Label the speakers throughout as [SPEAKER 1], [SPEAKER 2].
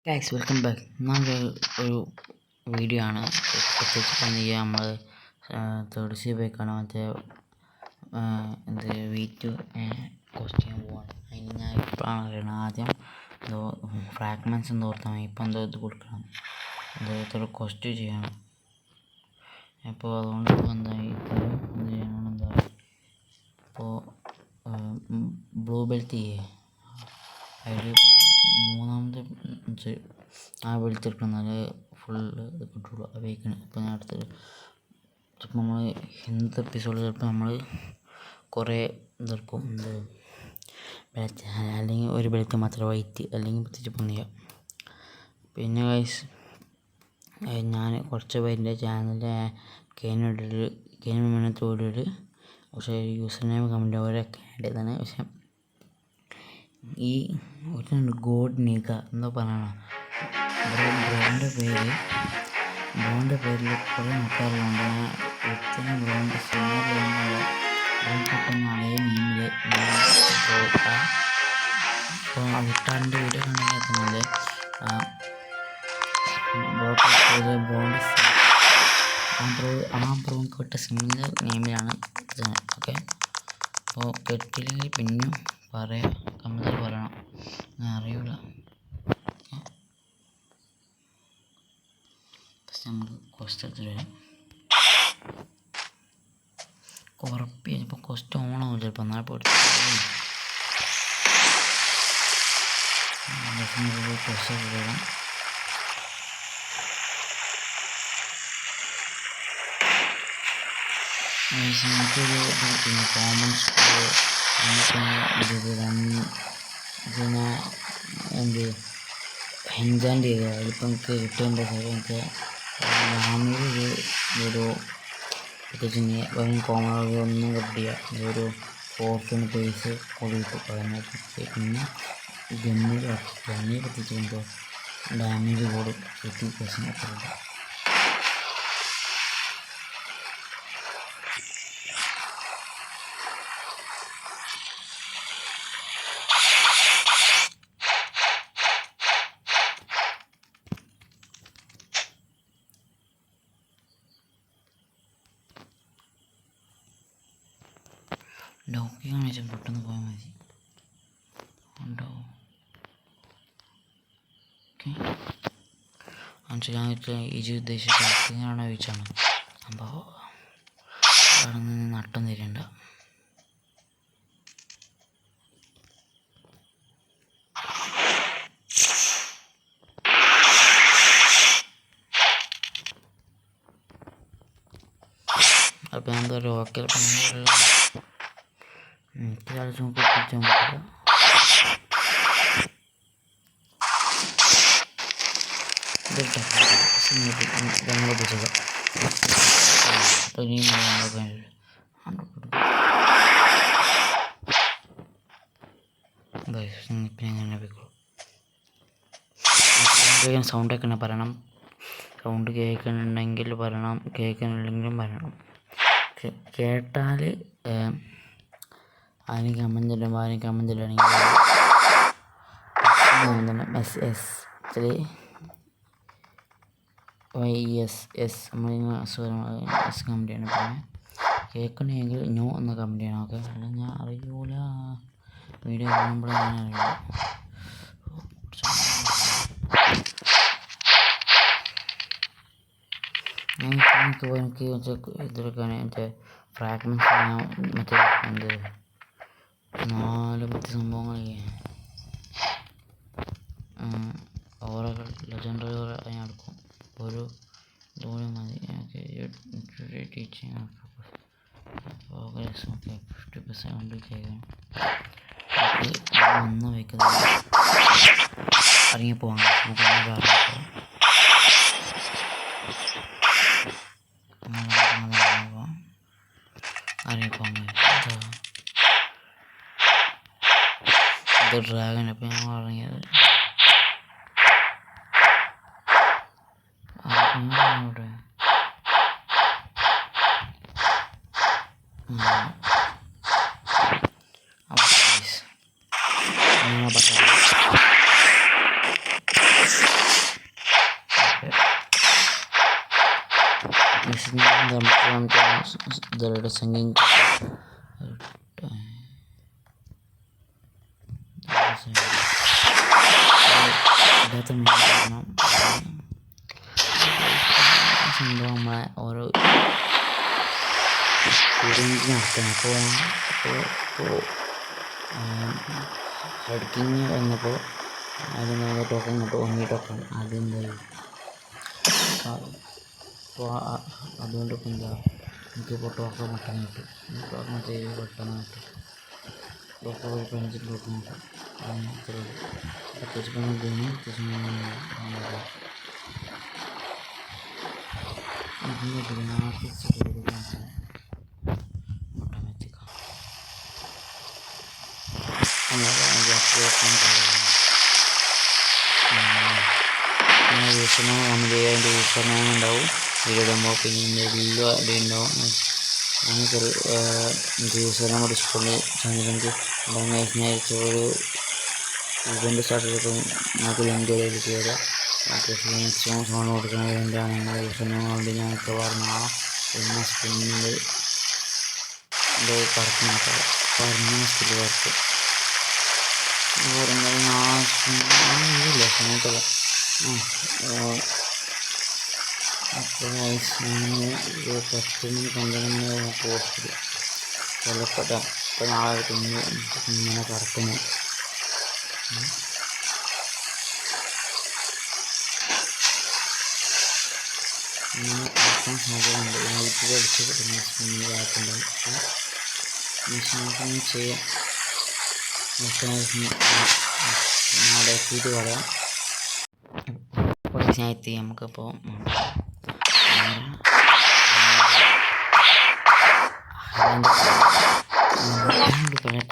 [SPEAKER 1] Guys welcome back. നമ്മൾ ഒരു video ആണ്. പ്രത്യേകിച്ച് പറഞ്ഞാൽ നമ്മൾ തേർഡ് സി ബൈക്കാണ് മറ്റേ V2 ക്വസ്റ്റ്യൻ പോവാണ്. അതിന് ഞാൻ ഇപ്പോഴാണ് അറിയണം. ആദ്യം എന്തോ ഫ്രാഗ്മെൻറ്റ്സ് എന്തോ ഓർത്താൽ മതി. ഇപ്പം എന്തോ ഇത് കൊടുക്കണം, എന്തോ ക്വസ്റ്റ്യൻ ചെയ്യണം. അപ്പോൾ അതുകൊണ്ട് എന്തായി എന്ത് ചെയ്യണം, എന്താ ഇപ്പോൾ ബ്ലൂ ബെൽറ്റ് ചെയ്യേ അതിൽ മൂന്നാമത്തെ ആ വെളുത്തെടുക്കുന്നത് ഫുള്ള് ഇത് കിട്ടുള്ളൂ അവയ്ക്കാണ്. ഇപ്പോൾ ഞാൻ അടുത്ത് ചിലപ്പോൾ നമ്മൾ ഹിന്ദി എപ്പിസോഡിൽ ചിലപ്പോൾ നമ്മൾ കുറേ ഇതെടുക്കും, ബെൽറ്റ് അല്ലെങ്കിൽ ഒരു ബെൽറ്റ് മാത്രം വൈറ്റ് അല്ലെങ്കിൽ പ്രത്യേകിച്ച് പൊന്നിയ. പിന്നെ ഗൈസ് ഞാൻ കുറച്ച് പേരുടെ ചാനലിൻ്റെ കേനോട് പക്ഷേ യൂസർ നെയിം കമൻറ്റ് അവരൊക്കെ ആഡ് ചെയ്താണ്. പക്ഷെ ഈ ഒരു ഗോഡ് നീക്ക എന്തോ പറയണം, ബ്രോൻ്റെ പേരിൽ കുറേ ആൾക്കാരുണ്ട്. ഞാൻ ബ്രോൻ്റെ സിനിമ കിട്ടുന്ന അതേ നെയിമിൽ അപ്പോൾ വിട്ടാറിൻ്റെ വീഡിയോ കണ്ടെത്തുന്നത് ബ്രോൻ്റെ ബ്രോക്ക് വിട്ട സിനിമ നെയിമിലാണ്. ഓക്കെ, അപ്പോൾ കേട്ടില്ലെങ്കിൽ പിന്നെയും പറയാം, കമൻറ്റിൽ പറയണം, ഞാൻ അറിയില്ല. ഫസ്റ്റ് നമുക്ക് ക്വസ്റ്റ് എടുത്തിട്ട് വരാം. ഉറപ്പ് ഇപ്പോൾ ക്വസ്റ്റ് ഓണാവും ചിലപ്പോൾ, എന്നാൽ പോയിട്ട് ക്വസ്റ്റ് എടുത്ത് വരാം. നമുക്കൊരു കോമൺ സ്കൂൾ എന്ത് എൻജോയ് ചെയ്യുക. അതിലിപ്പോൾ എനിക്ക് കിട്ടുമ്പോൾ എനിക്ക് ഒരു പ്രത്യേകിച്ച് കോമൺ ഒന്നും കിട്ടില്ല. ഒരു 4 പേസ് കൊടുക്കും. പിന്നെ ഗണ്ണിൽ പ്രത്യേകിച്ച് ഡാമേജ് കൂടും 50% അത്ര. ലോക്കിങ് വെച്ചാൽ പെട്ടെന്ന് പോയാൽ മതി. ഉണ്ടോ? ഓക്കെ, മനസ്സിലായിട്ട് ഇത് ഉദ്ദേശിച്ച ലോക്കിങ്ങാണോ ചോദിച്ചാണ്. അപ്പോൾ അവിടെ നിന്ന് നട്ടം തരേണ്ട. അപ്പോൾ എന്താ ലോക്കൽ എനിക്ക് കളിച്ച് കുപ്പിച്ചാൽ പറ്റില്ല. സൗണ്ടൊക്കെ പറയണം, സൗണ്ട് കേൾക്കുന്നുണ്ടെങ്കിൽ പറയണം, കേൾക്കുന്നില്ലെങ്കിലും പറയണം. കേട്ടാൽ ആരും കമൻറ്റ് ഇടുകയാണെങ്കിൽ YS കമൻറ്റ് ചെയ്യണം. പിന്നെ കേൾക്കണമെങ്കിൽ നോ എന്ന് കമൻറ്റ് ചെയ്യണം. ഓക്കെ, അല്ല ഞാൻ അറിയൂല, വീഡിയോ കാണുമ്പോഴേ ഞാൻ അറിയില്ല. എനിക്ക് ഇതെടുക്കാൻ മറ്റേ ഫ്രാഗ്മെൻറ്റ്സ് മറ്റേ 4 സംഭവങ്ങളൊക്കെ ഓറകൾ ലെജൻഡറി ഓറ ഞാൻ എടുക്കും. ഒരു ദൂരം മതി എനിക്ക് ടീച്ചിങ്. പ്രോഗ്രസ് ഓക്കെ 50% കൊണ്ട് ചെയ്യാം. ഒന്ന് വയ്ക്കുന്നത് ഇറങ്ങിപ്പോവാം. ഇത് ഡ്രാഗൺ. അപ്പം ഞങ്ങൾ ഇറങ്ങിയത് ഇവിടെ ഇതോടെ സിംഗിങ് ഇല്ലാത്ത കാരണം സംഭവം നമ്മളെ ഓരോ ഫീലിംഗ് നടത്തണം. അപ്പോൾ ഹെഡ്ക്കിങ് വന്നപ്പോൾ ആദ്യം നമ്മൾ ടോക്കൺ കിട്ടും, ഒന്നി ടോക്കൺ ആദ്യം എന്തായി. അപ്പോൾ അതുകൊണ്ട് ഇപ്പം എന്താ എനിക്കിപ്പോൾ ടോക്കൺ പെട്ടെന്ന് കിട്ടും, ടോക്കൺ ചെയ്ത് പെട്ടെന്ന് കിട്ടും, ടോക്കൺ ഒരു 5 ടോക്കൺ കിട്ടും. അത്രയുള്ളൂ. അത്യാവശ്യം ഗെയിം ഇതിൻ്റെ ഗ്രാഫിക്സ് ഓട്ടോമാറ്റിക്കാണ്. യൂസർ നെയിം കമൻറ്റ് ചെയ്യുക, അതിൻ്റെ യൂസർ നെയിം ഉണ്ടാവും വീഡിയോ ഇടുമ്പോൾ. പിന്നെ ഇതിൻ്റെ എല്ലാം അവിടെ ഉണ്ടാവും. നമുക്കൊരു യൂസർ നെയിം ഡിസ്പ്ലേ ചന്ദ്രൻ്റെ ഉണ്ടാകുന്ന ഒരു ഇവൻ്റ് സ്റ്റാർട്ട് ചെയ്തിട്ട് നമുക്ക് ലിങ്ക് ഇതിലേക്ക് കയറുക. മാക്സിമം സൗണ്ട് കൊടുക്കുന്ന വേണ്ടിയാണ് നിങ്ങളുടെ യൂസർ നെയിം വേണ്ടി ഞങ്ങൾക്ക് പറഞ്ഞാൽ പിന്നെ സ്പിന്നിൽ എന്തോ കറക്റ്റ് നോക്കാം. പറഞ്ഞ സ്പിൽ വർക്ക് പറഞ്ഞാൽ ഇതില്ല സമയത്തുള്ള അപ്പോൾ 10 മണി 12 മണി പോസ്റ്റ് കൊല്ലപ്പെട്ട ഇപ്പോൾ നാളെ ഇങ്ങനെ കറക്കുന്നു. ഇങ്ങനെ കറക്കാൻ സാധ്യതയുണ്ട്. യൂട്യൂബ് അടിച്ച് സ്പിന്നിലായിട്ടുണ്ടാവും. മെഷീനൊക്കെ ചെയ്യാം. അവിടെ എത്തിയിട്ട് പറയാം. കുറച്ച് ഞാൻ എത്തി. നമുക്കിപ്പോൾ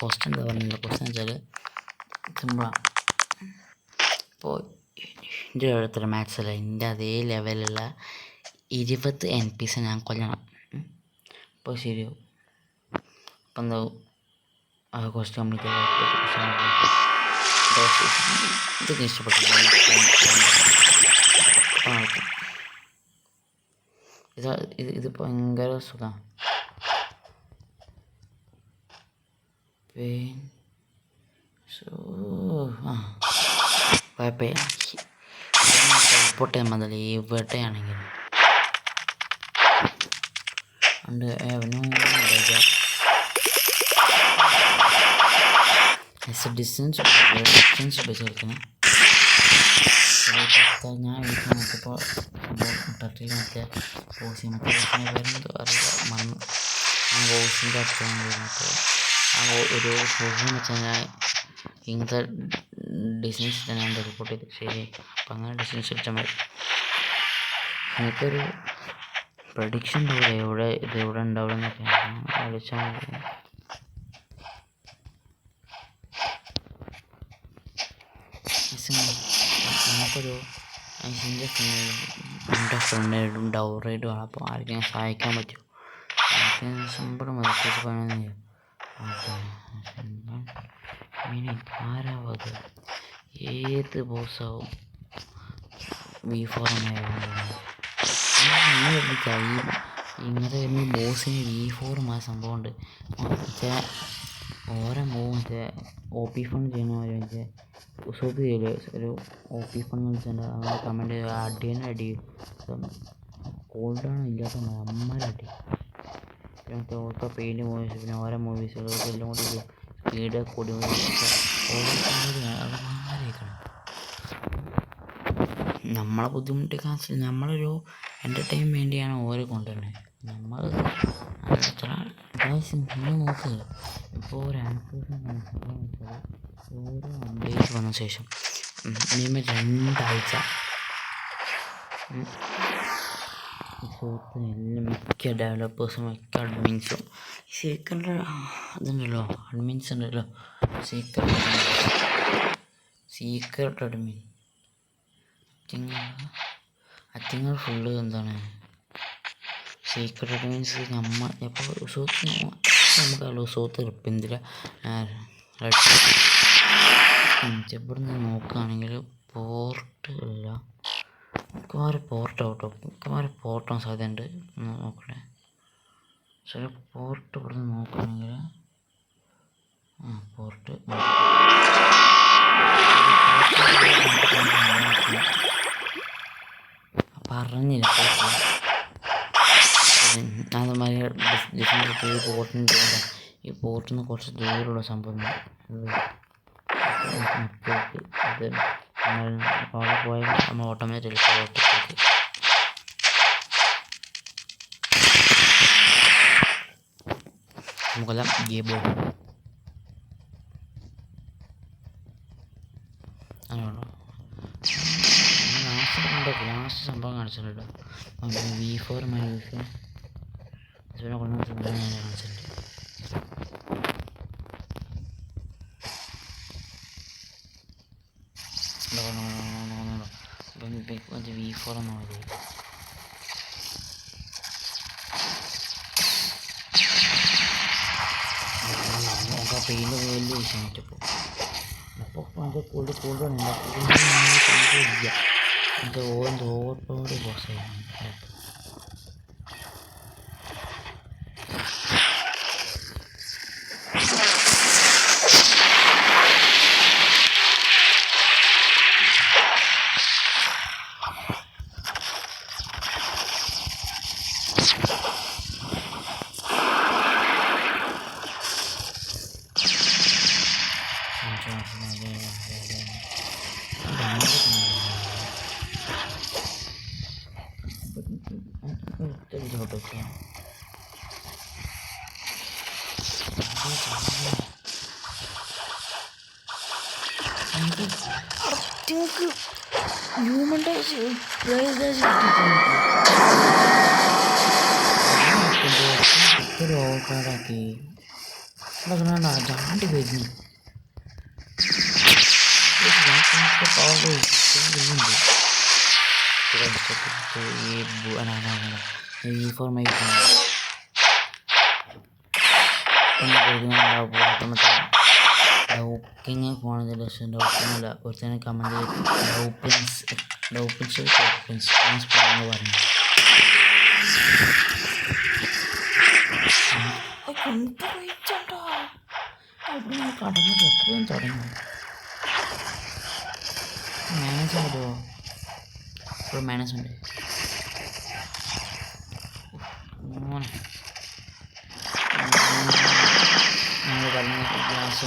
[SPEAKER 1] ക്വസ്റ്റ്യൻ എന്താ പറഞ്ഞില്ല. ക്വസ്റ്റ്യൻ വെച്ചാൽ സിമ്പിളാണ്. ഇപ്പോൾ എൻ്റെ അടുത്തൊരു മാത്സല്ല എൻ്റെ അതേ ലെവലുള്ള 20 NPC ഞാൻ കൊല്ലണം. അപ്പോൾ ശരിയാവും. അപ്പം എന്താവും ആ ക്വസ്റ്റ്യൻ കംപ്ലീറ്റ് ഇതൊക്കെ ഇഷ്ടപ്പെട്ടു. ഇത് ഭയങ്കര സുഖമാണ്. കുഴപ്പമില്ല. റിപ്പോർട്ട് ചെയ്യാൻ മതി എവിടെയാണെങ്കിലും. ഉണ്ട് ഡിസ്റ്റൻസ് ബേസ് കളിക്കണം. ഞാൻ വീട്ടിൽ നോക്കിയപ്പോൾ ടട്ടിൽ മറ്റേ ബോസിനെ പേരെന്തോ അറിയില്ല, മണ്ണ് ആ ബോസിൻ്റെ അടുത്താണ് വരുന്നത്. ആ ഒരു ബോസിനെ വെച്ചാൽ ഞാൻ ഇങ്ങനത്തെ ഡിസ്റ്റൻസ് തന്നെ ഞാൻ റിപ്പോർട്ട് ചെയ്ത് ശരി. അപ്പം അങ്ങനെ ഡിസ്റ്റൻസ് ഇട്ടാൽ മതി. എനിക്കൊരു പ്രഡിക്ഷൻ ഉണ്ടാവില്ല എവിടെ ഉണ്ടാവില്ലെന്നൊക്കെ കളിച്ചാൽ മതി. നമുക്കൊരു എൻ്റെ ഫ്രണ്ട് ഡൗറേറ്റ് വേണം. അപ്പോൾ ആർക്കും സഹായിക്കാൻ പറ്റും. സിമ്പിൾ മതി. ആരാവത് ഏത് ബോസാവും V4 ഇങ്ങനത്തെ ബോസിന് V4 സംഭവം ഉണ്ട്. മറ്റേ ഓരോ മൂവ് മറ്റേ OP ഫണ്ട് ചെയ്യുന്ന മറ്റേ സോപ്പ് ചെയ്യില്ലേ ഒരു OP ഫണ്ട് വെച്ചാൽ അങ്ങനെ കമൻറ്റ് അടി കോൾഡാണ് ഇല്ലാത്ത അമ്മരടി. മറ്റേ ഓരോ പെയിൻറ്റ് മൂവീസ് പിന്നെ ഓരോ മൂവീസുകൾക്ക് എല്ലാം കൂടി സ്പീഡ് കൂടി ആരേക്കണം നമ്മളെ ബുദ്ധിമുട്ടിക്കാൻ നമ്മളൊരു എൻ്റർടൈൻ വേണ്ടിയാണ് ഓരോ കൊണ്ടുവരുന്നത്. നമ്മൾ നോക്ക് ഇപ്പോൾ ഒരു ഓരോ അപ്ഡേറ്റ് വന്ന ശേഷം മിനിമം 2 ആഴ്ച എല്ലാം മിക്ക ഡെവലപ്പേഴ്സും മിക്ക അഡ്മിൻസും സീക്രട്ട് ഇതുണ്ടല്ലോ അഡ്മിൻസ് ഉണ്ടല്ലോ സീക്രട്ട് അഡ്മിൻ അത്തിങ്ങൾ ഫുള്ള് എന്താണ് സീക്രട്ട് അഡ്മിൻസ് നമ്മൾ എപ്പോൾ നമുക്കല്ലോ സോത്ത് റിപ്പിന്തില്ല ഇവിടെ നിന്ന് നോക്കുകയാണെങ്കിൽ പോർട്ട് ഇല്ല മിക്കവാറും പോർട്ടാവും കേട്ടോ, മിക്കവാറും പോർട്ടാൻ സാധ്യതയുണ്ട്. നോക്കട്ടെ, ചില പോർട്ട് ഇവിടുന്ന് നോക്കുകയാണെങ്കിൽ പോർട്ട് പറഞ്ഞില്ല. അതുമാതിരി ഡിഫറെൻറ്റ് പോർട്ടിൻ്റെ ഈ പോർട്ടിൽ നിന്ന് കുറച്ച് ദൂരമുള്ള സംഭവം അത് അവിടെ പോയാൽ നമ്മൾ ഓട്ടോമാറ്റിക് പോർട്ടിലേക്ക് നമുക്കെല്ലാം ഗെയിം അങ്ങനെയുള്ളൂ. ലാസ്റ്റ് സംഭവം കാണിച്ചിട്ടുണ്ട്. V4 ഇതിനെ കൊണ്ട് ഞാൻ കാണിച്ചിട്ടുണ്ട്. V4 എന്നുള്ളത് നമുക്ക് പെയിൻ്റ് വലിയ വിഷയമായിട്ട് ഇപ്പോൾ അത് കൂടുതൽ ഇല്ല. അത് ഓവർലോഡ് ബോക്സ് ആയിരുന്നു. ഹ്യൂമൻ ടച്ച് ഓവർക്കാടാക്കി ജാണ്ടി വരുന്നു. ഡൗക്കിങ് പോണതിൽ ഡൗക്കിങ്ങല്ല ഒരുത്തന്നെ കമൻറ്റ് ഡൗപ്പിൻസ് എന്ന് പറഞ്ഞു. കടന്നിട്ട് എപ്പോഴും തുടങ്ങി മാനേജ് ആയിട്ടോ ഇപ്പോൾ മാനേജ്മെൻറ്റ് ഞങ്ങൾ പറഞ്ഞ ഗ്ലാസ്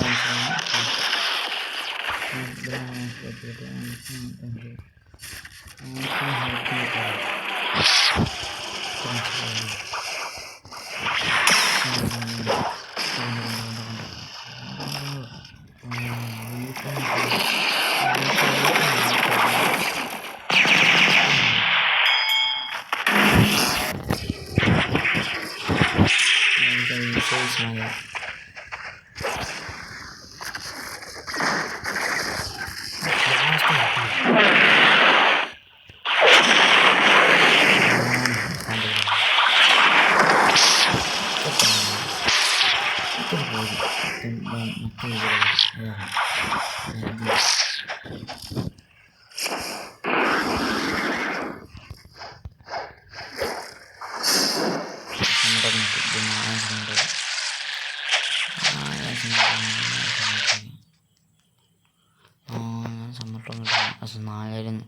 [SPEAKER 1] നായായിരുന്നു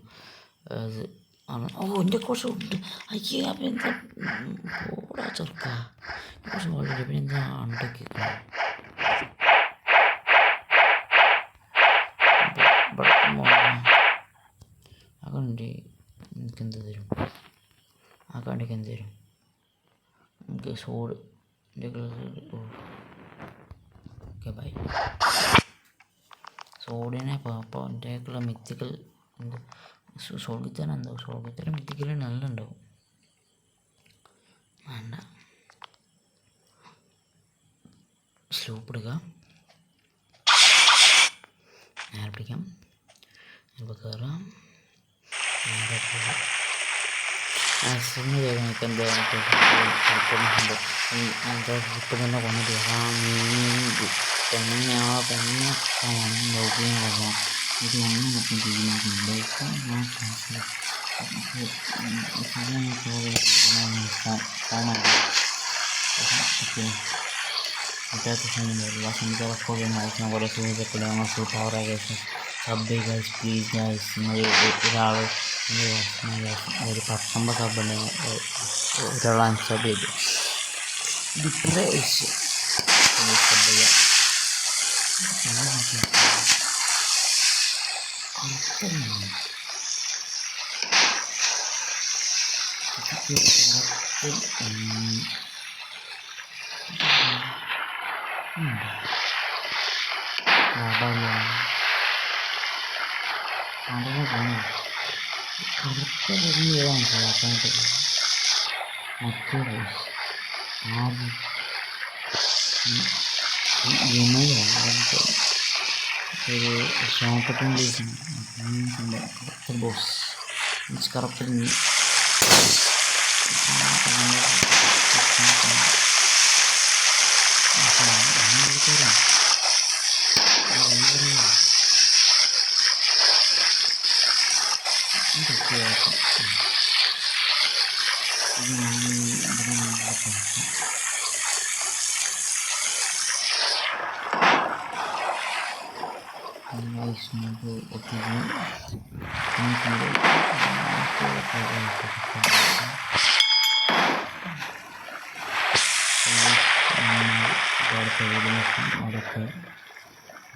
[SPEAKER 1] അത്. എൻ്റെ കുറച്ച് ഉണ്ട് അയ്യേ. അപ്പം എന്താ പോടാ ചെറുക്ക, കുറച്ച് ഓൾറെഡി പിന്നെ എന്താ ഉണ്ടാക്കി അക്കൗണ്ട് എനിക്കെന്ത് തരും? അക്കൗണ്ടിക്ക് എന്ത് തരും? എനിക്ക് സോഡ് ഓക്കെ ബൈ. സോഡിനെ അപ്പോൾ എൻ്റെ മിത്തിക്കൽ സോൾഗിത്തരം എന്തോ സോൾഗിത്തരം മിത്തിക്കൽ നല്ല ഉണ്ടാവും. വേണ്ട, സ്ലൂപ്പ് എടുക്കാം, നേരെ പിടിക്കാം, ഇപ്പോൾ കയറാം. എനിക്ക് എന്തോ ഇപ്പം തന്നെ കൊണ്ടിട്ട് പെണ്ണ നോക്കിയാൽ ഇത് അങ്ങനെ തീരുമാനിക്കുന്നുണ്ട്. ഇപ്പം ഞാൻ കുറേ സുഹൃത്തുക്കളെ ഞങ്ങൾ super guys sub guys please guys ഒരാൾ ഒരു 19 സബ് ഉണ്ട് ഒരാൾ അൺസബ് ചെയ്തു ഇത്രേ സബ് ചെയ്യാം ഒരു ഷോപ്പിട്ടുണ്ട് ബോസ് മീൻസ് കറക്റ്റ്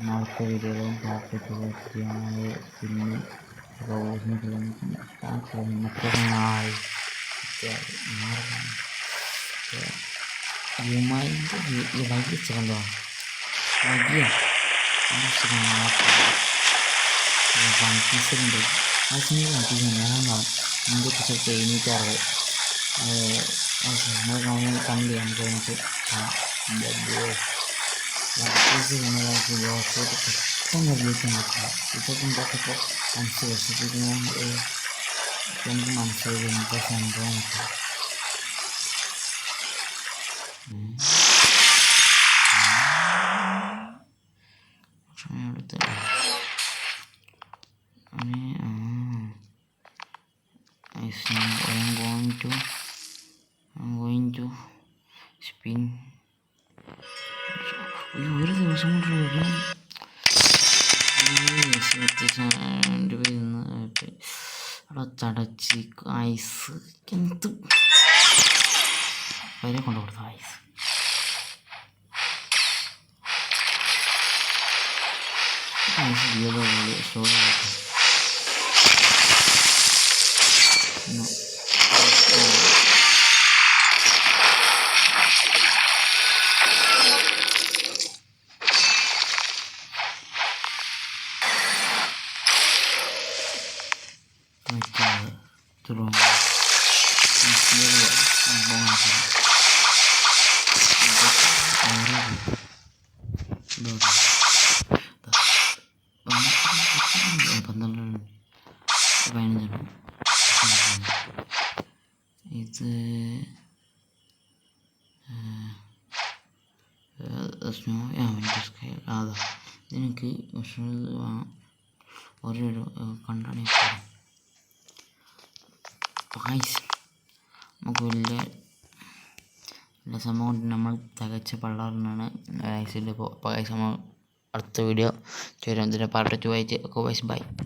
[SPEAKER 1] നാളത്തെ വീഡിയോകളും പാർട്ടിക്കുള്ള പിന്നെ മറ്റൊന്നായി വൈകിച്ചോ വൈകിയ വൺ പീസുണ്ട് ആ സിനിമ വൺ പീസ് ഞാനാണ് എൻ്റെ പീസൊക്കെ 760 കണ്ടു നമുക്ക് പെട്ടെന്ന് ഉപയോഗിക്കാൻ പറ്റില്ല ഇതൊക്കെ ഉണ്ടാക്കിയപ്പോൾ എനിക്ക് മനസ്സിലായി എന്താ സംഭവം എടുത്ത് I'm going to spin. ഒരു ദിവസം കൊണ്ട് അവിടെ ചടച്ച് ഐസ് എന്ത് വരെ കൊണ്ടു കൊടുത്ത ഐസ് സ്റ്റോർ ഇത് അതാ എനിക്ക് ഓരോ കണ്ടാണ് പായസം നമുക്ക് വലിയ സംഭവം കൊണ്ട് നമ്മൾ തികച്ച പള്ളാറിനാണ് ഐസിൻ്റെ പായസം അടുത്ത വീഡിയോ ചേരും ഇതിൻ്റെ പാർട്ട് 2 ആയിട്ട് ബൈ.